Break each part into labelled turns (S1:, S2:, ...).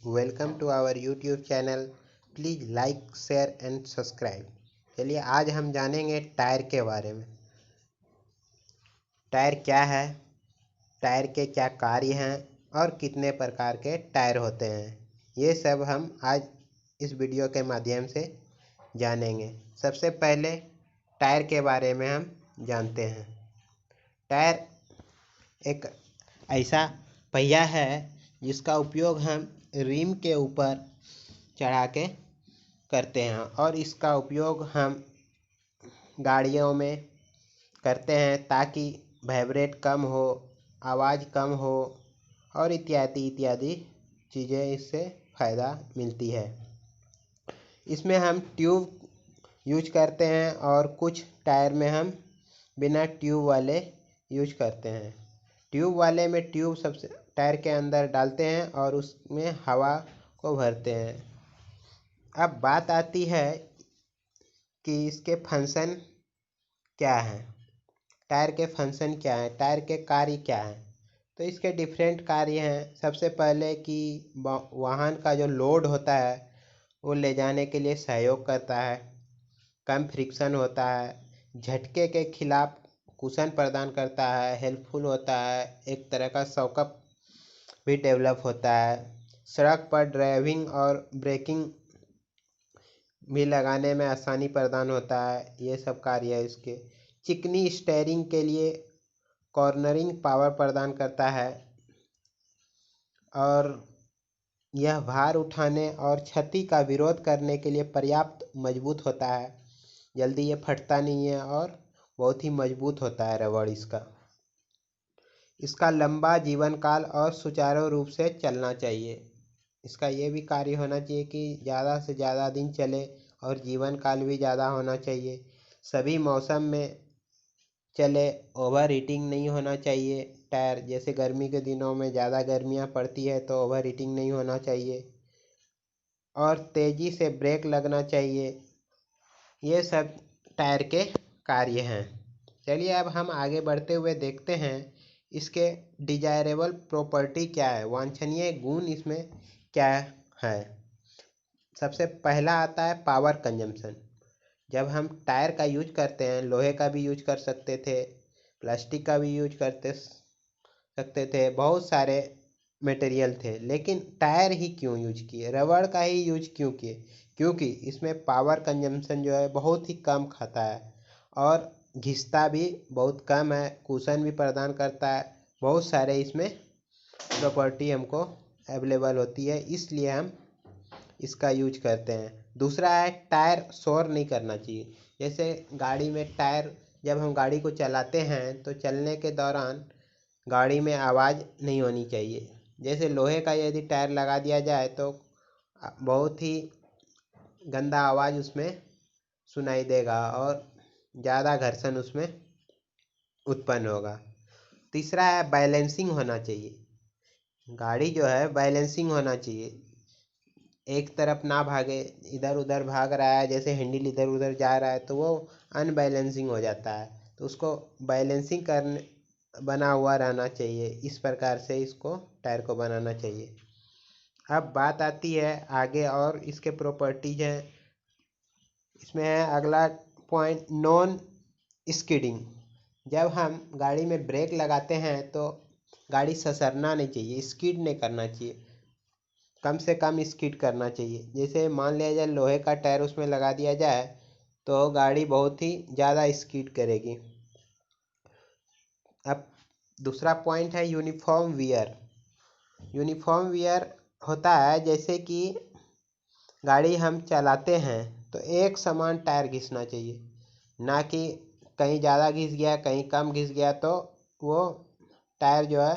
S1: Welcome to our YouTube channel. Please like share and subscribe. चलिए आज हम जानेंगे टायर के बारे में। टायर क्या है, टायर के क्या कार्य हैं और कितने प्रकार के टायर होते हैं, ये सब हम आज इस वीडियो के माध्यम से जानेंगे। सबसे पहले टायर के बारे में हम जानते हैं। टायर एक ऐसा पहिया है जिसका उपयोग हम रिम के ऊपर चढ़ा के करते हैं और इसका उपयोग हम गाड़ियों में करते हैं ताकि वाइब्रेट कम हो, आवाज़ कम हो और इत्यादि इत्यादि चीज़ें इससे फ़ायदा मिलती है। इसमें हम ट्यूब यूज करते हैं और कुछ टायर में हम बिना ट्यूब वाले यूज करते हैं। ट्यूब वाले में ट्यूब सबसे टायर के अंदर डालते हैं और उसमें हवा को भरते हैं। अब बात आती है कि इसके फंक्शन क्या हैं, टायर के फंक्शन क्या हैं, टायर के कार्य क्या हैं। तो इसके डिफरेंट कार्य हैं। सबसे पहले कि वाहन का जो लोड होता है वो ले जाने के लिए सहयोग करता है, कम फ्रिक्शन होता है, झटके के खिलाफ कुशन प्रदान करता है, हेल्पफुल होता है, एक तरह का शॉकअप भी डेवलप होता है, सड़क पर ड्राइविंग और ब्रेकिंग भी लगाने में आसानी प्रदान होता है। ये सब कार्य है इसके। चिकनी स्टीयरिंग के लिए कॉर्नरिंग पावर प्रदान करता है और यह भार उठाने और क्षति का विरोध करने के लिए पर्याप्त मजबूत होता है। जल्दी ये फटता नहीं है और बहुत ही मजबूत होता है रबड़ इसका। इसका लंबा जीवन काल और सुचारू रूप से चलना चाहिए। इसका ये भी कार्य होना चाहिए कि ज़्यादा से ज़्यादा दिन चले और जीवन काल भी ज़्यादा होना चाहिए। सभी मौसम में चले, ओवर हीटिंग नहीं होना चाहिए टायर। जैसे गर्मी के दिनों में ज़्यादा गर्मियाँ पड़ती है तो ओवर हीटिंग नहीं होना चाहिए और तेज़ी से ब्रेक लगना चाहिए। ये सब टायर के कार्य हैं। चलिए अब हम आगे बढ़ते हुए देखते हैं इसके डिजायरेबल प्रॉपर्टी क्या है, वांछनीय गुण इसमें क्या है। सबसे पहला आता है पावर कंजम्पशन। जब हम टायर का यूज करते हैं, लोहे का भी यूज कर सकते थे, प्लास्टिक का भी यूज करते सकते थे, बहुत सारे मटेरियल थे, लेकिन टायर ही क्यों यूज किए, रबड़ का ही यूज क्यों किए? क्योंकि इसमें पावर कंजम्पशन जो है बहुत ही कम खाता है और घिसता भी बहुत कम है, कुशन भी प्रदान करता है। बहुत सारे इसमें प्रॉपर्टी हमको अवेलेबल होती है, इसलिए हम इसका यूज करते हैं। दूसरा है टायर शोर नहीं करना चाहिए। जैसे गाड़ी में टायर, जब हम गाड़ी को चलाते हैं तो चलने के दौरान गाड़ी में आवाज़ नहीं होनी चाहिए। जैसे लोहे का यदि टायर लगा दिया जाए तो बहुत ही गंदा आवाज़ उसमें सुनाई देगा और ज़्यादा घर्षण उसमें उत्पन्न होगा। तीसरा है बैलेंसिंग होना चाहिए। गाड़ी जो है बैलेंसिंग होना चाहिए, एक तरफ ना भागे, इधर उधर भाग रहा है, जैसे हैंडल इधर उधर जा रहा है तो वो अनबैलेंसिंग हो जाता है। तो उसको बैलेंसिंग करने बना हुआ रहना चाहिए। इस प्रकार से इसको टायर को बनाना चाहिए। अब बात आती है आगे और इसके प्रॉपर्टीज हैं। इसमें है अगला पॉइंट, नॉन स्किडिंग। जब हम गाड़ी में ब्रेक लगाते हैं तो गाड़ी ससरना नहीं चाहिए, स्किड नहीं करना चाहिए, कम से कम स्किड करना चाहिए। जैसे मान लिया जाए लोहे का टायर उसमें लगा दिया जाए तो गाड़ी बहुत ही ज़्यादा स्किड करेगी। अब दूसरा पॉइंट है यूनिफॉर्म वियर। यूनिफॉर्म वियर होता है जैसे कि गाड़ी हम चलाते हैं तो एक समान टायर घिसना चाहिए, ना कि कहीं ज़्यादा घिस गया कहीं कम घिस गया तो वो टायर जो है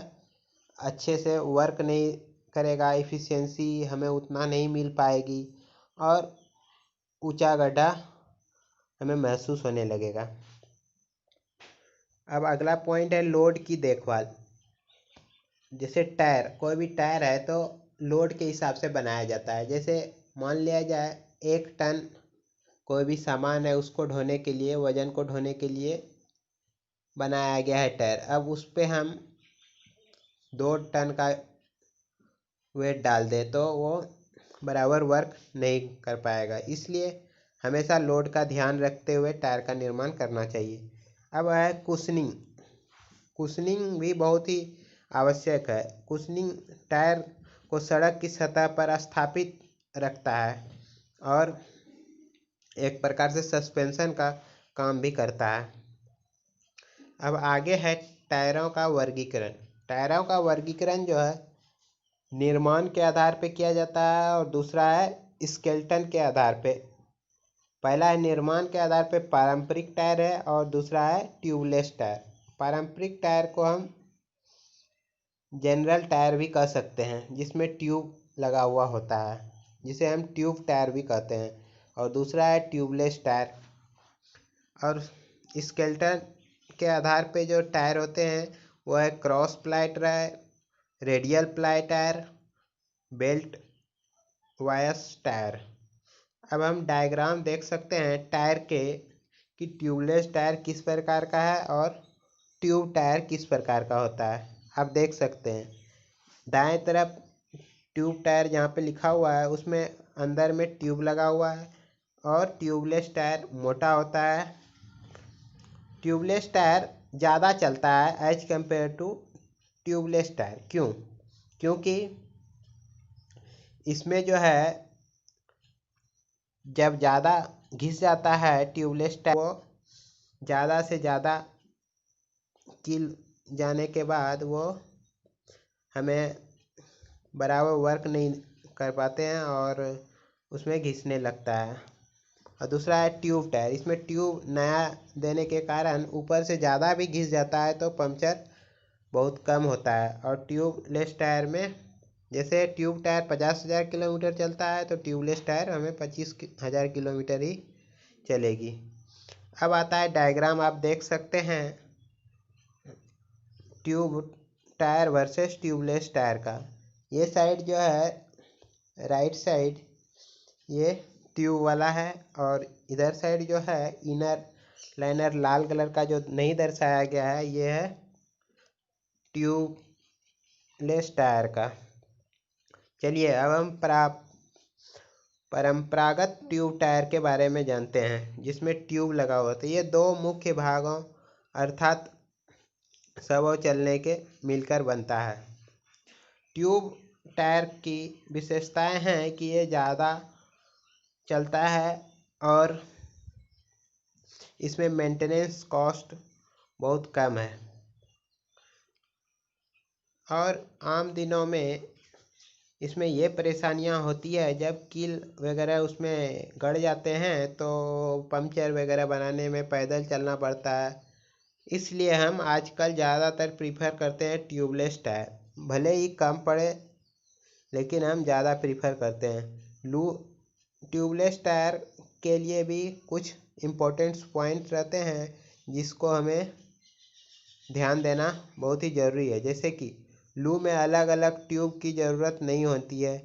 S1: अच्छे से वर्क नहीं करेगा, इफ़िशियंसी हमें उतना नहीं मिल पाएगी और ऊंचा गड्ढा हमें महसूस होने लगेगा। अब अगला पॉइंट है लोड की देखभाल। जैसे टायर, कोई भी टायर है तो लोड के हिसाब से बनाया जाता है। जैसे मान लिया जाए 1 टन कोई भी सामान है, उसको ढोने के लिए, वजन को ढोने के लिए बनाया गया है टायर। अब उस पर हम 2 टन का वेट डाल दे तो वो बराबर वर्क नहीं कर पाएगा। इसलिए हमेशा लोड का ध्यान रखते हुए टायर का निर्माण करना चाहिए। अब है कुशनिंग। कुशनिंग भी बहुत ही आवश्यक है। कुशनिंग टायर को सड़क की सतह पर स्थापित रखता है और एक प्रकार से सस्पेंशन का काम भी करता है। अब आगे है टायरों का वर्गीकरण। टायरों का वर्गीकरण जो है निर्माण के आधार पे किया जाता है और दूसरा है स्केलेटन के आधार पे। पहला है निर्माण के आधार पे पारंपरिक टायर है और दूसरा है ट्यूबलेस टायर। पारंपरिक टायर को हम जनरल टायर भी कह सकते हैं जिसमें ट्यूब लगा हुआ होता है, जिसे हम ट्यूब टायर भी कहते हैं, और दूसरा है ट्यूबलेस टायर। और स्केलेटन के आधार पे जो टायर होते हैं वो है cross ply tyre, radial ply tyre, belt bias tyre. अब हम डायग्राम देख सकते हैं टायर के कि ट्यूबलेस टायर किस प्रकार का है और ट्यूब टायर किस प्रकार का होता है। आप देख सकते हैं दाएं तरफ ट्यूब टायर जहाँ पे लिखा हुआ है उसमें अंदर में ट्यूब लगा हुआ है और ट्यूबलेस टायर मोटा होता है। ट्यूबलेस टायर ज़्यादा चलता है as compare to tubeless tyre. क्योंकि इसमें जो है जब ज़्यादा घिस जाता है ट्यूबलेस टायर, वो ज़्यादा से ज़्यादा किल जाने के बाद वो हमें बराबर वर्क नहीं कर पाते हैं और उसमें घिसने लगता है। और दूसरा है ट्यूब टायर। इसमें ट्यूब नया देने के कारण ऊपर से ज़्यादा भी घिस जाता है तो पंक्चर बहुत कम होता है। और ट्यूबलेस टायर में जैसे ट्यूब टायर 50,000 किलोमीटर चलता है तो ट्यूबलेस टायर हमें 25,000 किलोमीटर ही चलेगी। अब आता है डायग्राम, आप देख सकते हैं tube tyre versus tubeless tyre का। ये साइड जो है राइट साइड ये ट्यूब वाला है और इधर साइड जो है इनर लाइनर लाल कलर का जो नहीं दर्शाया गया है ये है ट्यूबलेस टायर का। चलिए अब हम परंपरागत ट्यूब टायर के बारे में जानते हैं जिसमें ट्यूब लगा हुआ था। ये दो मुख्य भागों अर्थात सबव चलने के मिलकर बनता है। ट्यूब टायर की विशेषताएं हैं कि ये ज़्यादा चलता है और इसमें मेंटेनेंस कॉस्ट बहुत कम है और आम दिनों में इसमें ये परेशानियां होती है जब कील वगैरह उसमें गड़ जाते हैं तो पंक्चर वगैरह बनाने में पैदल चलना पड़ता है। इसलिए हम आजकल ज़्यादातर प्रीफर करते हैं ट्यूबलेस टायर। भले ही कम पड़े लेकिन हम ज़्यादा प्रीफर करते हैं। ट्यूबलेस टायर के लिए भी कुछ इम्पोर्टेंट पॉइंट्स रहते हैं जिसको हमें ध्यान देना बहुत ही ज़रूरी है। जैसे कि लू में अलग अलग ट्यूब की ज़रूरत नहीं होती है।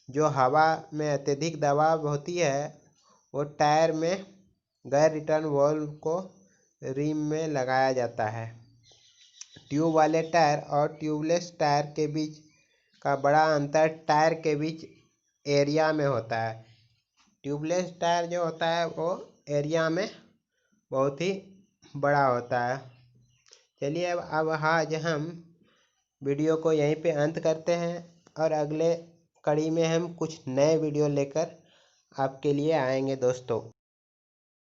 S1: जो हवा में अत्यधिक दबाव होती है वो टायर में गैर रिटर्न वाल्व को रिम में लगाया जाता है। ट्यूब वाले टायर और ट्यूबलेस टायर के बीच का बड़ा अंतर टायर के बीच एरिया में होता है। ट्यूबलेस टायर जो होता है वो एरिया में बहुत ही बड़ा होता है। चलिए अब आज हम वीडियो को यहीं पे अंत करते हैं और अगले कड़ी में हम कुछ नए वीडियो लेकर आपके लिए आएंगे दोस्तों।